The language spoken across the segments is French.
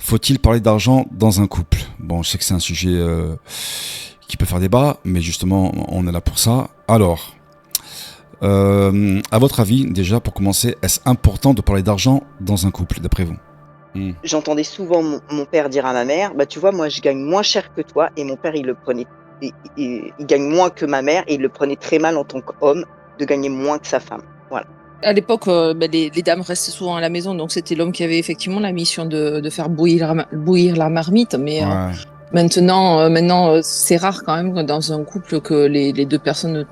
Faut-il parler d'argent dans un couple? Bon, je sais que c'est un sujet qui peut faire débat, mais justement, on est là pour ça. Alors, à votre avis, déjà, pour commencer, est-ce important de parler d'argent dans un couple, d'après vous? Hmm. J'entendais souvent mon père dire à ma mère: «Bah, tu vois, moi, je gagne moins cher que toi» et mon père, il le prenait il gagne moins que ma mère et il le prenait très mal en tant qu'homme de gagner moins que sa femme. Voilà. À l'époque, les dames restaient souvent à la maison, donc c'était l'homme qui avait effectivement la mission de faire bouillir la marmite. Mais Ouais. maintenant, c'est rare quand même dans un couple que les 2 personnes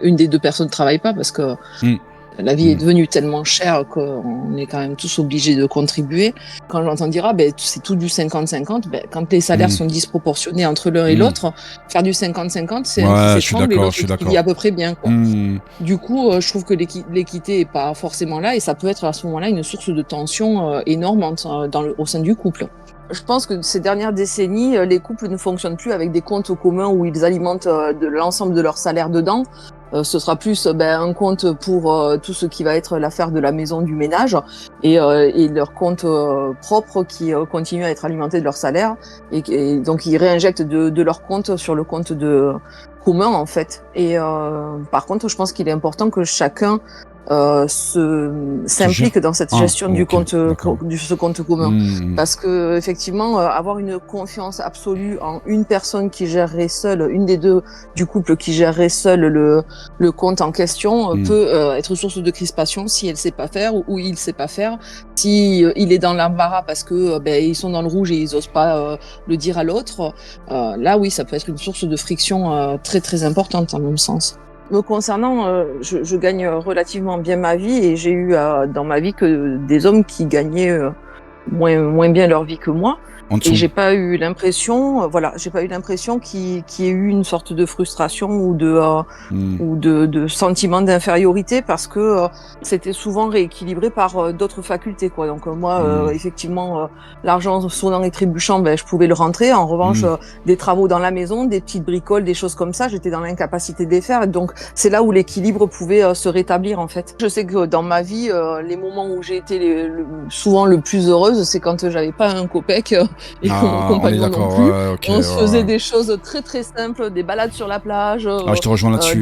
une des 2 personnes ne travaille pas parce que Hmm. la vie est devenue tellement chère qu'on est quand même tous obligés de contribuer. Quand j'entends dire: «Ah c'est tout du 50-50», quand les salaires sont disproportionnés entre l'un et l'autre, faire du 50-50, c'est un qui Ouais, je suis s'étrangle et d'accord, l'autre je suis qui vit d'accord. à peu près bien, quoi. Hmm. Du coup, je trouve que l'équité est pas forcément là et ça peut être à ce moment-là une source de tension, énorme au sein du couple. Je pense que ces dernières décennies, les couples ne fonctionnent plus avec des comptes communs où ils alimentent, de l'ensemble de leur salaire dedans. Ce sera plus, un compte pour, tout ce qui va être l'affaire de la maison, du ménage et leur compte, propre qui, continue à être alimenté de leur salaire et donc ils réinjectent de leur compte sur le compte commun, en fait. Et par contre, je pense qu'il est important que chacun, Se gère. s'implique dans cette Ah, gestion du ok, compte, d'accord. ce compte commun. Hmm. Parce que effectivement, avoir une confiance absolue en une personne qui gérerait seule, une des 2 du couple qui gérerait seule le compte en question, peut, être source de crispation si elle sait pas faire ou il sait pas faire. Si, il est dans l'embarras parce que, ils sont dans le rouge et ils osent pas, le dire à l'autre, là oui, ça peut être une source de friction, très, très importante à mon sens. Me concernant, je gagne relativement bien ma vie et j'ai eu, dans ma vie que des hommes qui gagnaient, moins bien leur vie que moi En et dessous. j'ai pas eu l'impression qu'il y ait eu une sorte de frustration Hmm. ou de sentiment d'infériorité parce que, c'était souvent rééquilibré par, d'autres facultés, quoi. Donc, moi, Hmm. effectivement, l'argent sonnant et trébuchant, je pouvais le rentrer. En revanche, Hmm. des travaux dans la maison, des petites bricoles, des choses comme ça, j'étais dans l'incapacité de les faire. Donc, c'est là où l'équilibre pouvait, se rétablir, en fait. Je sais que dans ma vie, les moments où j'ai été souvent le plus heureuse, c'est quand j'avais pas un copec, et que mon Ah, on est compagnon non d'accord, plus. ouais, ok, On se faisait ouais. des choses très, très simples, des balades sur la plage, Ah, je te rejoins là-dessus.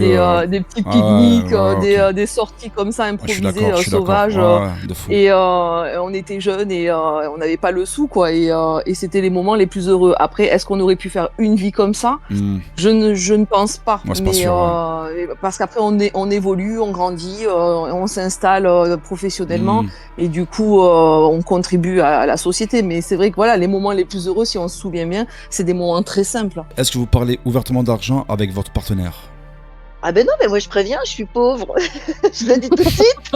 des petits Ah, pique-niques, ouais, ouais, ok. des sorties comme ça Ah, improvisées, je suis d'accord. sauvages, Ouais, ouais, de fou. et on était jeunes et on n'avait pas le sou, quoi. Et c'était les moments les plus heureux. Après, est-ce qu'on aurait pu faire une vie comme ça? Hmm. Je ne pense pas, Moi, c'est pas mais sûr, ouais. parce qu'après on évolue, on grandit, on s'installe, professionnellement Hmm. et du coup, on contribue à la société. Mais c'est vrai que voilà, les moments les plus heureux, si on se souvient bien, c'est des moments très simples. Est-ce que vous parlez ouvertement d'argent avec votre partenaire? Ah ben non, mais moi je préviens, je suis pauvre. Je le dis tout de suite,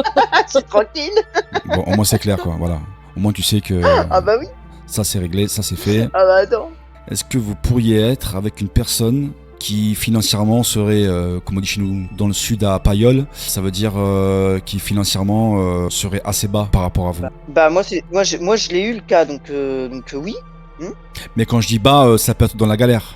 je suis tranquille. Bon, au moins c'est clair, quoi, voilà. Au moins tu sais que Ah bah oui, ça c'est réglé, ça c'est fait. ah bah non. Est-ce que vous pourriez être avec une personne qui financièrement serait, comme on dit chez nous dans le sud à Payolle, ça veut dire qui financièrement serait assez bas par rapport à vous? Bah moi je l'ai eu le cas, donc oui. Mmh. Mais quand je dis bas, ça peut être dans la galère.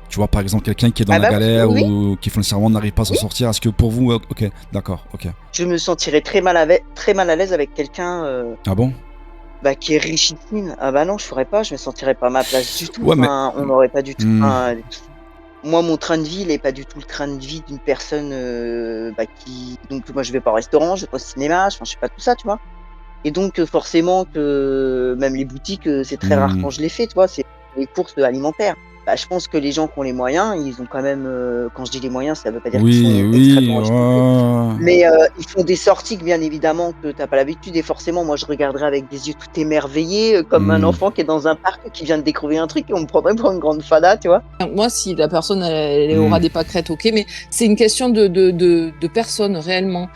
Tu vois, par exemple, quelqu'un qui est dans Ah la bah oui, galère oui, oui, ou qui financièrement n'arrive pas à s'en oui. sortir. Est-ce que pour vous, ok, d'accord, ok. Je me sentirais très mal à l'aise avec quelqu'un, Ah bon? qui est richissime. Ah bah non, je ferais pas, je me sentirais pas à ma place du tout. Ouais, mais. Enfin, on n'aurait pas du tout Hmm, moi mon train de vie, il est pas du tout le train de vie d'une personne, qui donc moi je vais pas au restaurant, je vais pas au cinéma, enfin je fais pas tout ça, tu vois? Et donc forcément que même les boutiques, c'est très rare hmm. quand je les fais, tu vois? C'est les courses, alimentaires. Bah, je pense que les gens qui ont les moyens, ils ont quand même, quand je dis les moyens, ça veut pas dire qu'ils Oui, sont oui, extrêmement riches non plus. ouais. Mais ils font des sorties que bien évidemment que tu as pas l'habitude et forcément moi je regarderai avec des yeux tout émerveillés, comme un Hmm, enfant qui est dans un parc qui vient de découvrir un truc et on me prendrait pour une grande fada, tu vois? Moi, si la personne elle hmm. aura des pâquerettes, OK, mais c'est une question de personne réellement.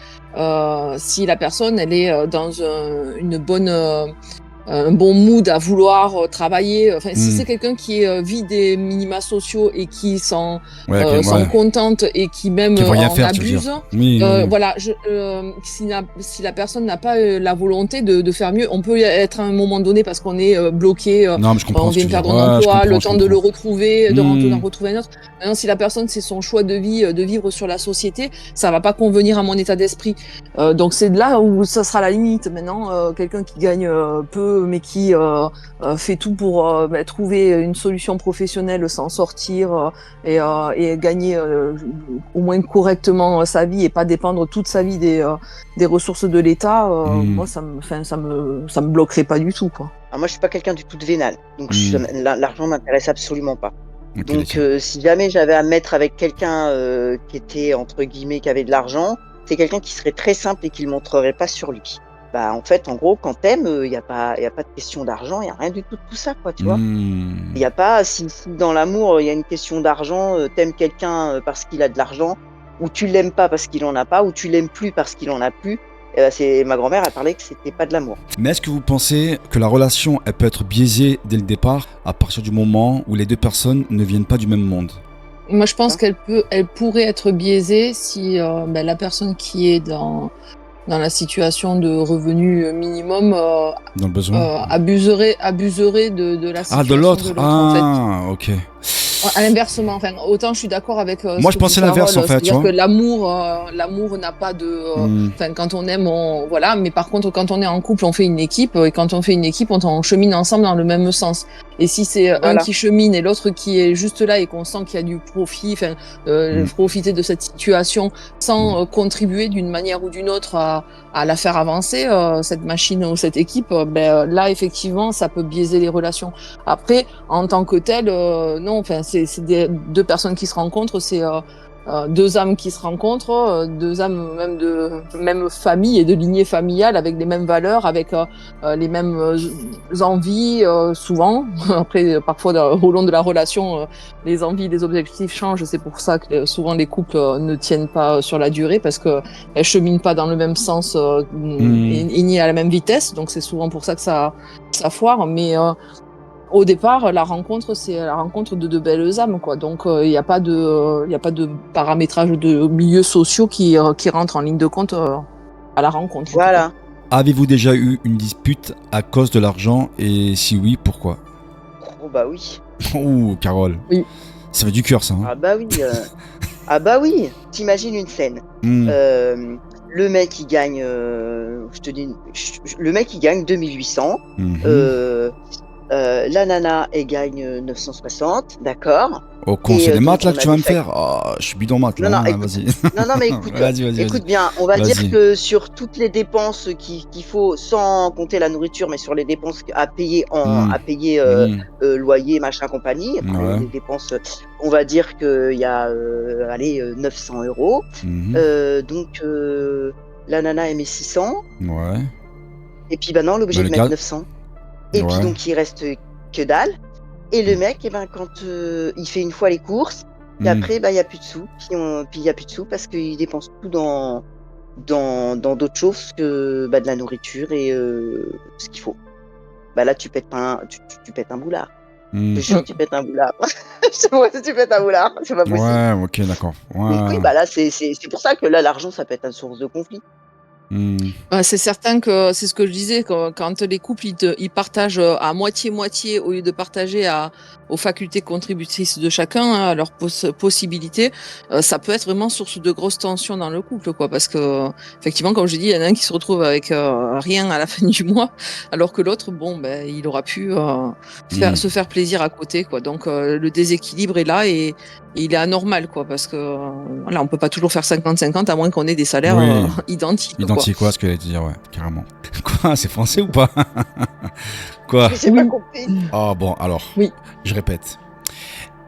Si la personne elle est, dans une bonne, un bon mood à vouloir, travailler, enfin si Hmm. c'est quelqu'un qui, vit des minima sociaux et qui Ouais, ok, s'en ouais. contente et qui même, Qui veut rien en faire, tu veux dire. abuse, Oui, oui, oui. voilà, si la personne n'a pas, la volonté de faire mieux, on peut y être à un moment donné parce qu'on est, bloqué, Non, mais je comprends on ce que vient tu de veux dire. perdre un Ouais, je emploi, le comprends, je temps de le comprends. retrouver, d'en Hmm, retrouver un autre. Maintenant, si la personne, c'est son choix de vie, de vivre sur la société, ça va pas convenir à mon état d'esprit. Donc c'est là où ça sera la limite. Maintenant, quelqu'un qui gagne, peu, peut, mais qui fait tout pour trouver une solution professionnelle, s'en sortir et gagner au moins correctement sa vie et pas dépendre toute sa vie des ressources de l'État, moi ça me bloquerait pas du tout, quoi. Alors moi je suis pas quelqu'un du tout de vénal, donc l'argent m'intéresse absolument pas. Ok, Donc si jamais j'avais à me mettre avec quelqu'un qui était entre guillemets qui avait de l'argent, c'est quelqu'un qui serait très simple et qui le montrerait pas sur lui. Bah en fait en gros quand t'aimes, y a pas de question d'argent, y a rien du tout de tout ça quoi, tu vois. Il y a pas si dans l'amour il y a une question d'argent, t'aimes quelqu'un parce qu'il a de l'argent, ou tu l'aimes pas parce qu'il en a pas, ou tu l'aimes plus parce qu'il en a plus. C'est ma grand-mère, elle parlait que c'était pas de l'amour. Mais est-ce que vous pensez que la relation, elle peut être biaisée dès le départ, à partir du moment où les deux personnes ne viennent pas du même monde? Moi, je pense qu'elle pourrait être biaisée si la personne qui est dans la situation de revenu minimum Dans le besoin abuserait de la situation de l'autre. en fait. Ah, ok. À l'inversement, enfin, autant je suis d'accord avec. Moi, je pensais l'inverse en fait, tu vois. Que l'amour n'a pas de. Enfin, quand on aime, voilà. Mais par contre, quand on est en couple, on fait une équipe. Et quand on fait une équipe, on chemine ensemble dans le même sens. Et si c'est un qui chemine et l'autre qui est juste là et qu'on sent qu'il y a du profit, enfin, profiter de cette situation sans contribuer d'une manière ou d'une autre à la faire avancer, cette machine ou cette équipe, là, effectivement, ça peut biaiser les relations. Après, en tant que tel, non. Enfin, c'est deux personnes qui se rencontrent, c'est deux âmes qui se rencontrent, deux âmes même de même famille et de lignée familiale avec les mêmes valeurs, avec les mêmes envies souvent. Après, parfois au long de la relation, les envies, les objectifs changent. C'est pour ça que souvent les couples ne tiennent pas sur la durée parce que elles cheminent pas dans le même sens et ni à la même vitesse. Donc c'est souvent pour ça que ça foire. Mais au départ, la rencontre, c'est la rencontre de deux belles âmes, quoi. Donc, il n'y a pas de paramétrage de milieux sociaux qui rentrent en ligne de compte à la rencontre. Voilà. Avez-vous déjà eu une dispute à cause de l'argent et si oui, pourquoi? Oh bah oui. Oh, Carole. Oui. Ça fait du cœur, ça. Hein. Ah bah oui. Ah bah oui. T'imagines une scène. Le mec il gagne, le mec il gagne 2800. La nana, elle gagne 960, d'accord. Oh con, c'est les maths là que tu vas me faire. Oh, je suis bidon maths là, non, écoute, vas-y. Non, mais écoute, vas-y. Écoute bien, on va dire que sur toutes les dépenses qu'il faut, sans compter la nourriture, mais sur les dépenses à payer, loyer, machin, compagnie, les dépenses, on va dire qu'il y a 900 €. Donc, la nana, elle met 600. Ouais. Et puis, non, on est obligé de mettre 900. Et puis donc il reste que dalle. Et le mec, quand il fait une fois les courses, et après il y a plus de sous. Puis il y a plus de sous parce qu'il dépense tout dans d'autres choses que de la nourriture et ce qu'il faut. Là tu pètes tu pètes un boulard. Je te jure que tu pètes un boulard. Je te vois si tu pètes un boulard, c'est pas possible. Ouais, ok, d'accord. Ouais. Donc oui, là c'est pour ça que là l'argent ça peut être une source de conflit. C'est certain que c'est ce que je disais, quand les couples ils partagent à moitié-moitié au lieu de partager aux facultés contributrices de chacun, à leurs possibilités, ça peut être vraiment source de grosses tensions dans le couple, quoi, parce que effectivement, comme je dis, il y en a un qui se retrouve avec rien à la fin du mois, alors que l'autre, il aura pu se faire plaisir à côté, quoi. Donc le déséquilibre est là et il est anormal, quoi, parce que voilà, on peut pas toujours faire 50-50 à moins qu'on ait des salaires identiques. Identique, quoi, ce que j'allais te dire, ouais, carrément. Quoi, c'est français ou pas? Quoi? J'ai pas compris. Oh bon, alors, oui. Je répète.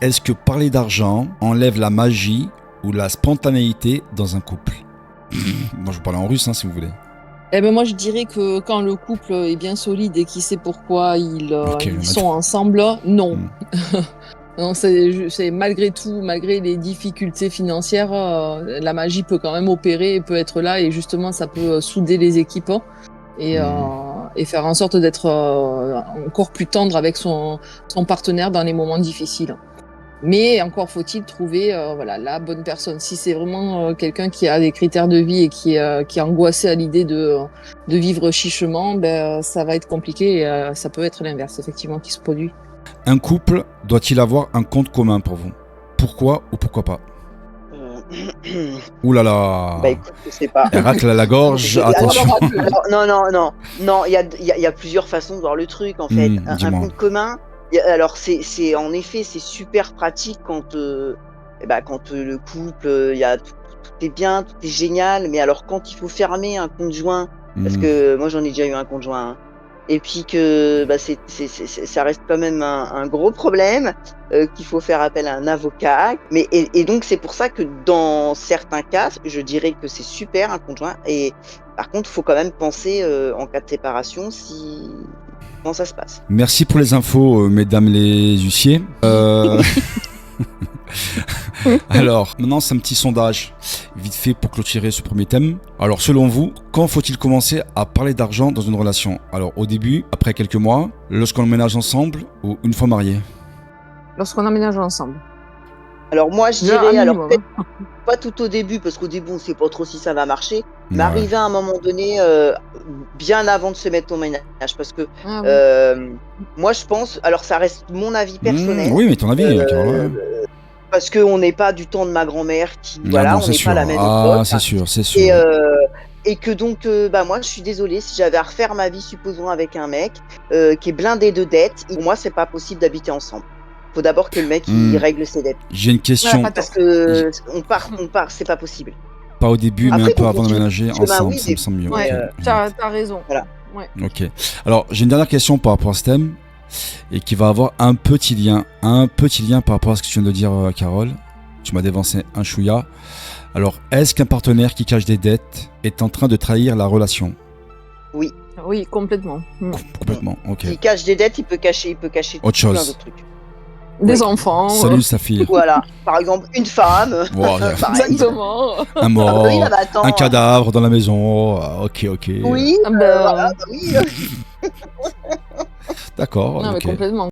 Est-ce que parler d'argent enlève la magie ou la spontanéité dans un couple? Moi, je vous parle en russe, si vous voulez. Moi, je dirais que quand le couple est bien solide et qu'il sait pourquoi ils sont ensemble, non. Non, c'est malgré tout, malgré les difficultés financières, la magie peut quand même opérer et peut être là et justement ça peut souder les équipes et faire en sorte d'être encore plus tendre avec son partenaire dans les moments difficiles. Mais encore faut-il trouver la bonne personne. Si c'est vraiment quelqu'un qui a des critères de vie et qui est angoissé à l'idée de vivre chichement, ça va être compliqué et ça peut être l'inverse effectivement qui se produit. Un couple doit-il avoir un compte commun pour vous? Pourquoi ou pourquoi pas? Ouh là là. Bah écoute, je sais pas. Elle racle à la gorge, Alors, attention. non, il y a plusieurs façons de voir le truc en fait. Un Dis-moi. compte commun, alors c'est en effet c'est super pratique quand, quand le couple, il y a tout est bien, tout est génial, mais alors quand il faut fermer un compte joint, parce Hmm. que moi j'en ai déjà eu un compte joint, hein, et puis que bah, ça reste quand même un gros problème, qu'il faut faire appel à un avocat. Mais et donc c'est pour ça que dans certains cas, je dirais que c'est super un conjoint. Et par contre, il faut quand même penser en cas de séparation, si comment ça se passe. Merci pour les infos, mesdames les huissiers. Alors, maintenant, c'est un petit sondage, vite fait pour clôturer ce premier thème. Alors, selon vous, quand faut-il commencer à parler d'argent dans une relation? Alors, au début, après quelques mois, lorsqu'on emménage ensemble ou une fois marié? Lorsqu'on emménage ensemble. Alors moi, je Déjà, dirais, un alors minimum, peut-être hein. pas tout au début, parce qu'au début, on sait pas trop si ça va marcher, mais Ouais. arriver à un moment donné, bien avant de se mettre au ménage, parce que Ah oui. moi, je pense, alors ça reste mon avis personnel, Oui, mais ton avis, Carole. parce qu'on n'est pas du temps de ma grand-mère qui, Ah voilà, non, on c'est n'est sûr. pas la même Ah, époque. c'est sûr, c'est Et, sûr. et que donc, bah moi, je suis désolée, si j'avais à refaire ma vie, supposons avec un mec qui est blindé de dettes, pour moi, c'est pas possible d'habiter ensemble. Faut d'abord que le mec il règle ses dettes, J'ai une question, pas parce tort. que on part, c'est pas possible. pas au début, mais un Après, peu qu'on avant continue d'emménager le chemin, ensemble, oui, ça me mais semble mieux. Ouais, Ok, t'as raison. Voilà. Ouais. ok. Alors, j'ai une dernière question par rapport à ce thème et qui va avoir un petit lien par rapport à ce que tu viens de dire, Carole. Tu m'as dévancé un chouïa. Alors, est-ce qu'un partenaire qui cache des dettes est en train de trahir la relation? Oui, complètement. Complètement, ok. S'il cache des dettes, il peut cacher Autre plein chose. d'autres trucs. Des Ouais. enfants. Salut, Saphir. Voilà. Par exemple, une femme, Wow, pareil. Exactement. un Ah bah mort, oui, non, mais attends. un cadavre dans la maison. Ok, ok. Oui, Ah ben, voilà, bah oui. D'accord, non, mais ok. complètement.